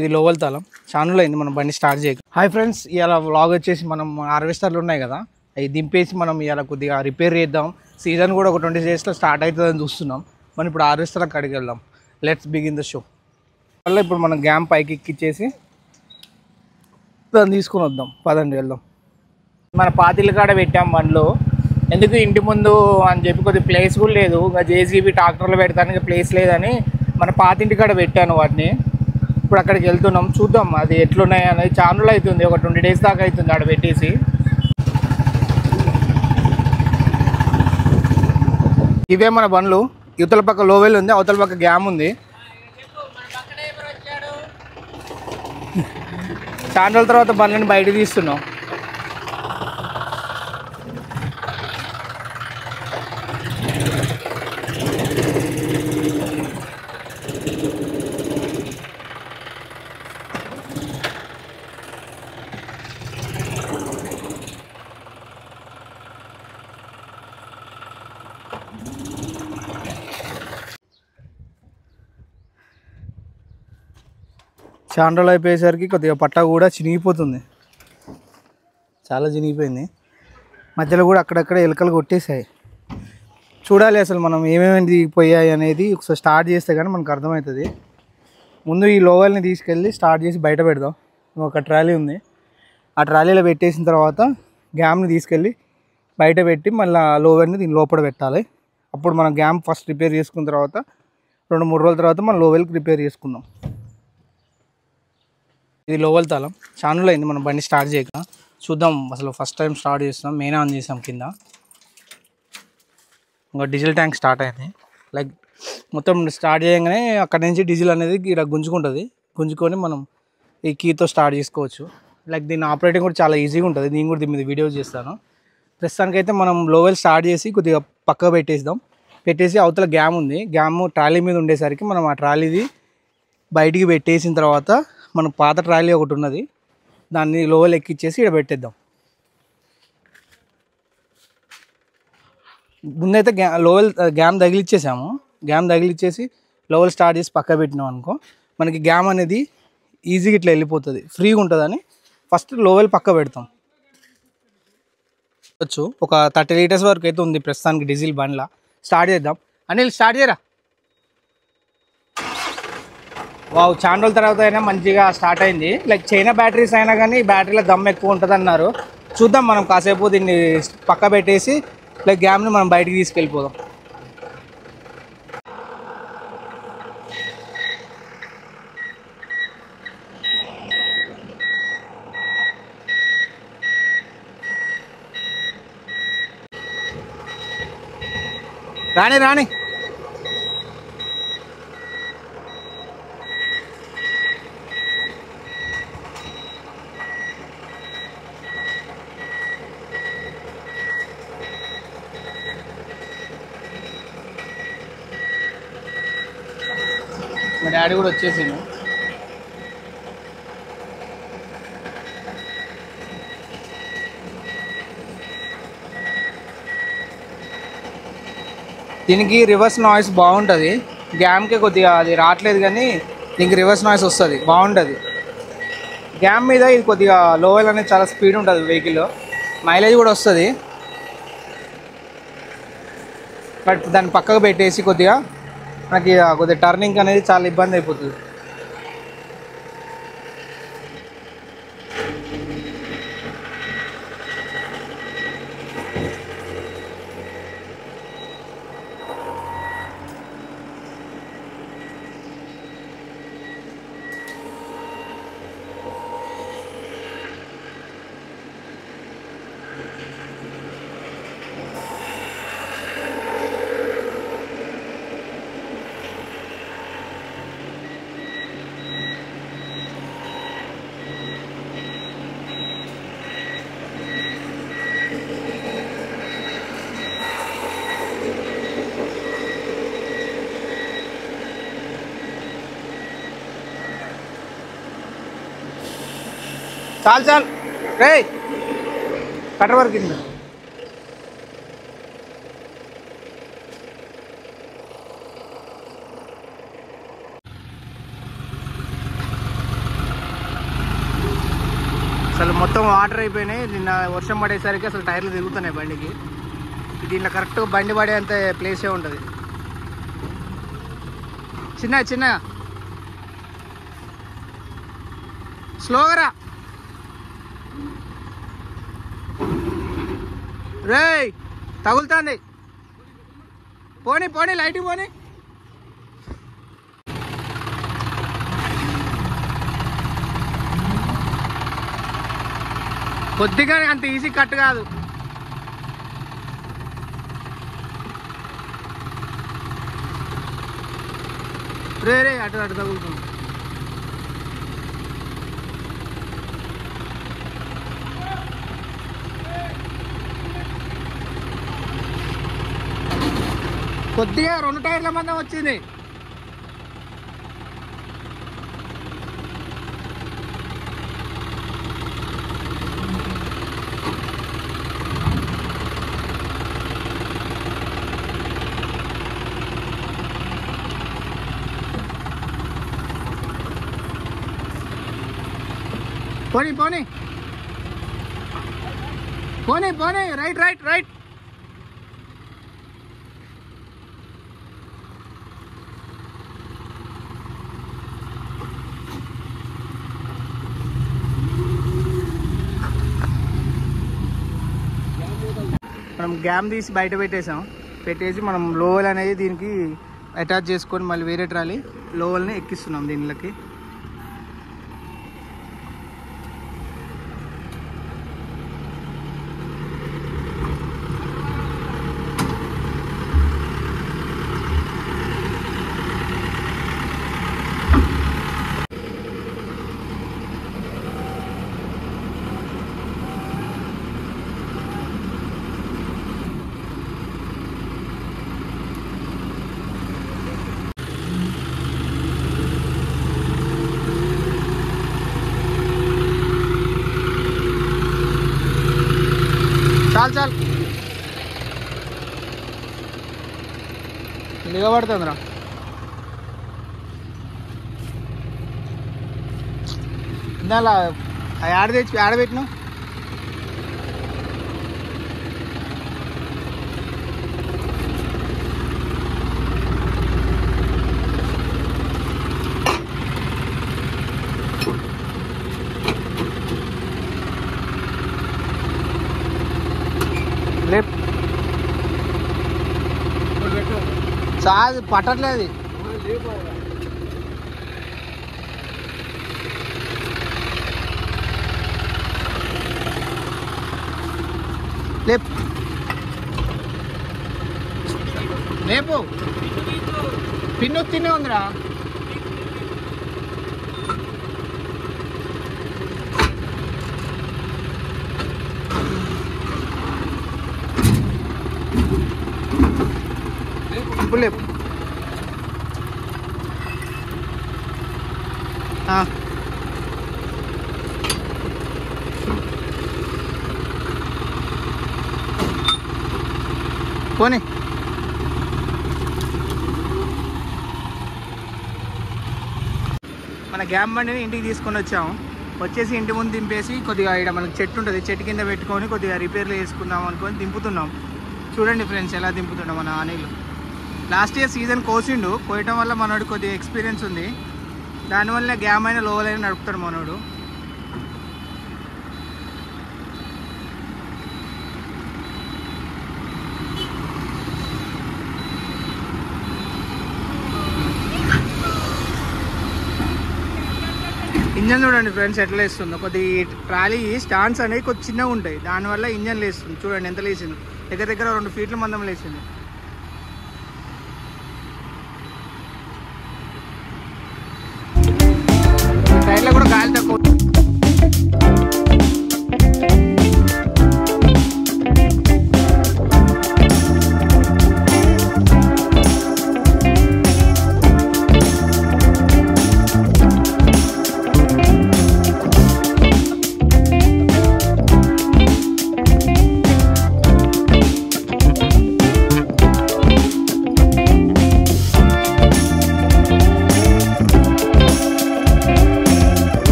ఇది లోవల్ తాళం ఛానల్ అయింది మనం బండి స్టార్ట్ చేయక. హాయ్ ఫ్రెండ్స్, ఇలా వ్లాగ్ వచ్చేసి మనం హార్వెస్టర్లు ఉన్నాయి కదా, అవి దింపేసి మనం ఇలా కొద్దిగా రిపేర్ చేద్దాం. సీజన్ కూడా ఒక 20 డేస్లో స్టార్ట్ అవుతుందని చూస్తున్నాం. మనం ఇప్పుడు హార్వెస్టర్ అక్కడికి వెళ్దాం. Let's begin the show. వల్ల ఇప్పుడు మనం గ్యామ్ పైకి ఎక్కిచ్చేసి దాన్ని తీసుకుని వద్దాం. పదండి వెళ్దాం. మన పాతిళ్ళ కాడ పెట్టాం బండ్లు. ఎందుకు ఇంటి ముందు అని చెప్పి కొద్దిగా ప్లేస్ కూడా లేదు, ఇంకా జేసీబీ ట్రాక్టర్లు పెడతానికి ప్లేస్ లేదని మన పాతింటి కాడ పెట్టాను వాటిని. ఇప్పుడు అక్కడికి వెళ్తున్నాం, చూద్దాం అది ఎట్లున్నాయి అనేది. ఛానల్ అవుతుంది, ఒక 20 డేస్ దాకా అవుతుంది ఆడ పెట్టేసి. ఇవే మన బండ్లు. యువతల పక్క లోవెల్ ఉంది, అవతల పక్క గ్యామ్ ఉంది. ఛానల్ తర్వాత బండ్లని బయట తీస్తున్నాం. చాండ్రోలు అయిపోయేసరికి కొద్దిగా పట్ట కూడా చినిగిపోతుంది, చాలా చినిగిపోయింది. మధ్యలో కూడా అక్కడక్కడ ఎలుకలు కొట్టేసాయి. చూడాలి అసలు మనం ఏమేమి పోయాయి అనేది ఒకసారి స్టార్ట్ చేస్తే కానీ మనకు అర్థమవుతుంది. ముందు ఈ లోవల్ని తీసుకెళ్ళి స్టార్ట్ చేసి బయట పెడదాం. ఒక ట్రాలీ ఉంది, ఆ ట్రాలీలో పెట్టేసిన తర్వాత గ్యామ్ని తీసుకెళ్ళి బయట పెట్టి మళ్ళీ లోవెల్ని దీని లోపల పెట్టాలి. అప్పుడు మనం గ్యామ్ ఫస్ట్ రిపేర్ చేసుకున్న తర్వాత 2-3 రోజుల తర్వాత మనం లోవెల్కి రిపేర్ చేసుకుందాం. ఇది లోవల్ తాళం ఛానల్ అయింది మనం బండి స్టార్ట్ చేయక. చూద్దాం, అసలు ఫస్ట్ టైం స్టార్ట్ చేస్తున్నాం. మెయిన్ ఆన్ చేసాం కింద. ఇంకా డీజిల్ ట్యాంక్ స్టార్ట్ అయింది. లైక్ మొత్తం స్టార్ట్ చేయగానే అక్కడి నుంచి డీజిల్ అనేది ఇలా గుంజుకుంటుంది. గుంజుకొని మనం ఈ కీతో స్టార్ట్ చేసుకోవచ్చు. లైక్ దీని ఆపరేటింగ్ కూడా చాలా ఈజీగా ఉంటుంది. నేను కూడా దీని మీద వీడియో చేస్తాను. ప్రస్తుతానికైతే మనం లోవెల్ స్టార్ట్ చేసి కొద్దిగా పక్కకు పెట్టేద్దాం. పెట్టేసి అవతల గ్యామ్ ఉంది, గ్యామ్ ట్రాలీ మీద ఉండేసరికి మనం ఆ ట్రాలీది బయటికి పెట్టేసిన తర్వాత మనం పాత ట్రాలీ ఒకటి ఉన్నది, దాన్ని లోవెల్ ఎక్కిచ్చేసి ఇక్కడ పెట్టేద్దాం. ముందైతే లోవెల్ గ్యామ్ తగిలిచ్చేసాము. గ్యామ్ తగిలిచ్చేసి లోవెల్ స్టార్ట్ చేసి పక్క పెట్టినాం అనుకో, మనకి గ్యామ్ అనేది ఈజీగా ఇట్లా వెళ్ళిపోతుంది, ఫ్రీగా ఉంటుందని ఫస్ట్ లోవెల్ పక్క పెడతాం. వచ్చు ఒక 30 లీటర్స్ వరకు అయితే ఉంది ప్రస్తుతానికి డీజిల్ బండ్లా. స్టార్ట్ చేద్దాం. అనిల్ స్టార్ట్ చేయరా. వావ్, చాలా రోజుల తర్వాత అయినా మంచిగా స్టార్ట్ అయింది. లైక్ చైనా బ్యాటరీస్ అయినా కానీ బ్యాటరీలో దమ్ ఎక్కువ ఉంటుంది అన్నారు. చూద్దాం, మనం కాసేపు దీన్ని పక్క పెట్టేసి లైక్ గ్యామ్ని మనం బయటికి తీసుకెళ్ళిపోదాం. రాని రాని మా డాడీ కూడా వచ్చేసిండు. దీనికి రివర్స్ నాయిస్ బాగుంటుంది. గ్యామ్కి కొద్దిగా అది రావట్లేదు కానీ దీనికి రివర్స్ నాయిస్ వస్తుంది, బాగుంటుంది. గ్యామ్ మీద ఇది కొద్దిగా లోవెల్ అనేది చాలా స్పీడ్ ఉంటుంది వెహికల్, మైలేజ్ కూడా వస్తుంది. బట్ దాన్ని పక్కకు పెట్టేసి కొద్దిగా మనకి కొద్దిగా టర్నింగ్ అనేది చాలా ఇబ్బంది అయిపోతుంది. చాలు చాలు రే కట్ట వరకు కింద. అసలు మొత్తం వాటర్ అయిపోయినాయి. నిన్న వర్షం పడేసరికి అసలు టైర్లు తిరుగుతున్నాయి బండికి. దీంట్లో కరెక్ట్గా బండి పడేంత ప్లేసే ఉంటుంది. చిన్న స్లోగా రేయ్, తగులుతుంది. పోనీ లైట్ పోనీ. కొద్దిగా అంత ఈజీ కట్ కాదు. రే అటు తగులుతుంది. కొద్దిగా 2 టైర్ల మందం వచ్చింది. పోనీ రైట్. మనం గ్యామ్ తీసి బయట పెట్టేసి మనం లోవల్ అనేది దీనికి అటాచ్ చేసుకొని మళ్ళీ వేరే ట్రాలీ లోవల్ని ఎక్కిస్తున్నాం దీనిలోకి. చాలు దిగబడుతుందిరా. ఇందాల ఆడబెట్టినా లేప్ చాలు పట్టట్లేదు. లేపు పిన్ను తినే ఉందిరా. లేపు పోనీ. మన గ్యామ్ బండిని ఇంటికి తీసుకొని వచ్చేసి ఇంటి ముందు దింపేసి కొద్దిగా ఇక్కడ మనకు చెట్టు ఉంటుంది, చెట్టు కింద పెట్టుకొని కొద్దిగా రిపేర్లు చేసుకుందాం అనుకొని దింపుతున్నాం. చూడండి ఫ్రెండ్స్ ఎలా దింపుతున్నాం. మన అనిల్ లాస్ట్ ఇయర్ సీజన్ కోయటం వల్ల మనోడు కొద్దిగా ఎక్స్పీరియన్స్ ఉంది. దానివల్ల గ్యామ్ అయినా లోవల్ అయినా నడుపుతాడు మనోడు. ఇంజన్ చూడండి ఫ్రెండ్స్ ఎట్లా వేస్తుందో. కొద్ది ట్రాలీ స్టాండ్స్ అనేవి కొద్ది చిన్నగా ఉంటాయి, దానివల్ల ఇంజన్ లేస్తుంది. చూడండి ఎంత లేచింది, దగ్గర 2 ఫీట్ల మందం లేచింది. టైర్లో కూడా గాలి తక్కువ.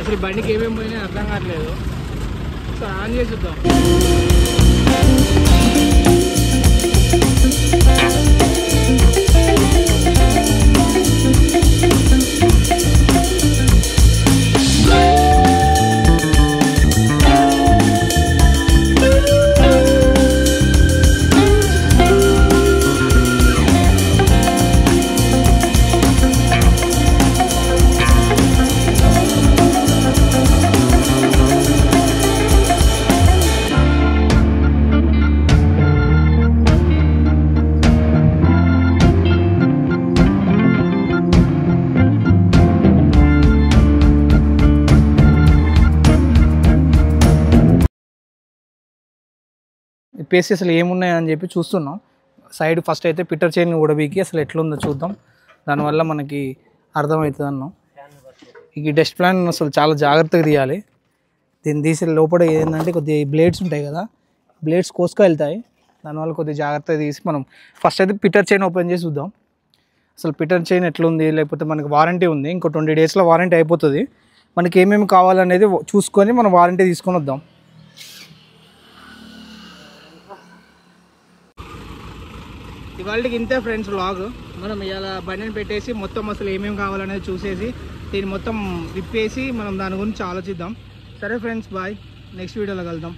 అసలు బండికి ఏమేమి పోయినాయి అర్థం కావట్లేదు. సో ఆన్ చేసి చూద్దాం. పేసి అసలు ఏమున్నాయని చెప్పి చూస్తున్నాం. సైడ్ ఫస్ట్ అయితే పిట్టర్ చైన్ ఉడబీకి అసలు ఎట్లుందో చూద్దాం, దానివల్ల మనకి అర్థమవుతుంది అన్నాం. ఈ డస్ట్ ప్లాన్ అసలు చాలా జాగ్రత్తగా తీయాలి. దీన్ని తీసి లోపల ఏంటంటే కొద్దిగా బ్లేడ్స్ ఉంటాయి కదా, బ్లేడ్స్ కోసుకు వెళ్తాయి. దానివల్ల కొద్దిగా జాగ్రత్తగా తీసి మనం ఫస్ట్ అయితే పిట్టర్ చైన్ ఓపెన్ చేసి చూద్దాం. అసలు పిట్టర్ చైన్ ఎట్లుంది, లేకపోతే మనకి వారంటీ ఉంది, ఇంకో 20 డేస్లో వారంటీ అయిపోతుంది. మనకి ఏమేమి కావాలనేది చూసుకొని మనం వారంటీ తీసుకొని వద్దాం. ఇవాళకి ఇంతే ఫ్రెండ్స్ వ్లాగ్. మనం ఇలా బండిని పెట్టేసి మొత్తం అసలు ఏమేమి కావాలనేది చూసేసి దీన్ని మొత్తం విప్పేసి మనం దాని గురించి ఆలోచిద్దాం. సరే ఫ్రెండ్స్, బాయ్. నెక్స్ట్ వీడియోలో కలుద్దాం.